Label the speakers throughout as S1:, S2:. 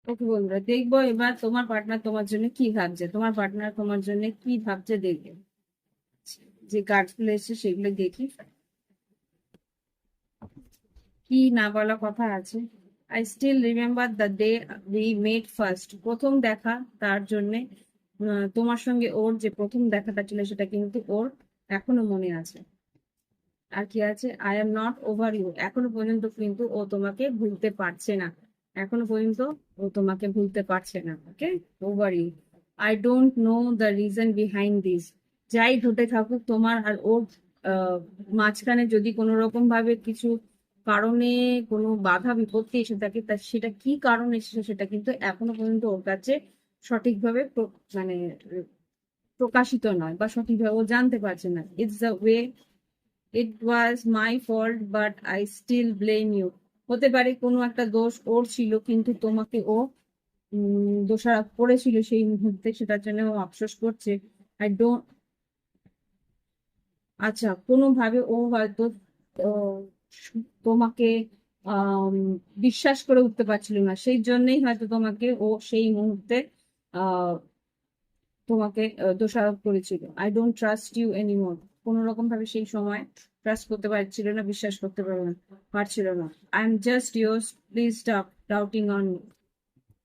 S1: ওকে বন্ধুরা, দেখবো এবার তোমার পার্টনার তোমার জন্য কি ভাবছে, তোমার পার্টনার তোমার জন্য কি ভাবছে দেখবে। যে কার্ড গুলো এসছে সেগুলো দেখি কি না বলা কথা আছে। I still remember the day we met first, প্রথম দেখা। তার জন্যে তোমার সঙ্গে ওর যে প্রথম দেখাটা ছিল সেটা কিন্তু ওর এখনো মনে আছে। আর কি আছে, I am not over you, এখনো পর্যন্ত কিন্তু ও তোমাকে ভুলতে পারছে না। এখনো পর্যন্ত ও তোমাকে ভুলতে পারছে না। Okay, over you. I don't know the reason behind this, যাই ঘটে থাকুক তোমার আর ওর আহ, মাঝখানে যদি কোনো রকম ভাবে কিছু কারণে কোনো বাধা বিপত্তি এসে থাকে, তা সেটা কি কারণ এসেছে সেটা কিন্তু এখনো পর্যন্ত ওর কাছে সঠিকভাবে মানে প্রকাশিত নয়, বা সঠিকভাবে ও জানতে পারছে না। It's the way, it was my fault but I still blame you. হতে পারে কোনো একটা দোষ ওর ছিল, কিন্তু তোমাকে ও দোষারোপ করেছিল সেই মুহূর্তে, সেটার জন্য ও আফসোস করছে। আই ডোন্ট, আচ্ছা, কোনোভাবে ও হয়তো আহ, তোমাকে আম, বিশ্বাস করে উঠতে পারছিল না, সেই জন্যই হয়তো তোমাকে ও সেই মুহূর্তে আহ তোমাকে দোষারোপ করেছিল। I don't trust you anymore, কোনো রকম ভাবে সেই সময় ট্রাস্ট করতে পারছিল না, বিশ্বাস করতে পারছিল না। I am just yours, please stop doubting on me.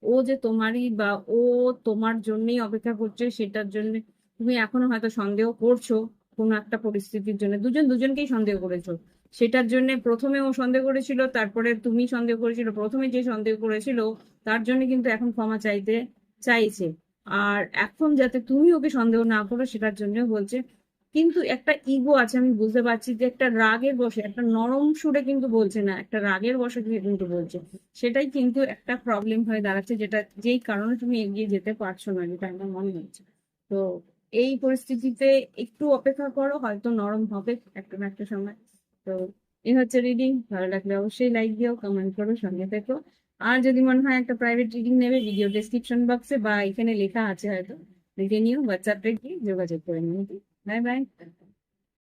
S1: ও যে তোমারই, বা ও তোমার জন্যই অপেক্ষা করছে, সেটার জন্য তুমি এখনো হয়তো সন্দেহ করছো। কোনো একটা পরিস্থিতির জন্য দুজন দুজনকেই সন্দেহ করেছো। সেটার জন্য প্রথমে ও সন্দেহ করেছিল, তারপরে তুমি সন্দেহ করেছিল। প্রথমে যে সন্দেহ করেছিল তার জন্য কিন্তু এখন ক্ষমা চাইতে চাইছে। আর এখন যাতে তুমি ওকে সন্দেহ না করো সেটার জন্য বলছে। কিন্তু একটা ইগো আছে, আমি বুঝতে পারছি যে একটা রাগের বশে, একটা নরম সুরে কিন্তু বলছে না, একটা রাগের বশে কিন্তু বলছে। সেটাই কিন্তু একটা প্রবলেম হয়ে দাঁড়াচ্ছে, যেটা যেই কারণে তুমি এগিয়ে যেতে পারছো না, যেটা আমার মনে হচ্ছে। তো এই পরিস্থিতিতে একটু অপেক্ষা করো, হয়তো নরম হবে একটা না একটা সময়। তো এই হচ্ছে রিডিং। ভালো লাগলে অবশ্যই লাইক দিও, কমেন্ট করো, সঙ্গে থেকো। আর যদি মনে হয় একটা প্রাইভেট রিডিং নেবে, ভিডিও ডেসক্রিপশন বক্সে বা এখানে লেখা আছে, হয়তো লিখে নিও, হোয়াটসঅ্যাপে গিয়ে যোগাযোগ করে নিও। Bye bye.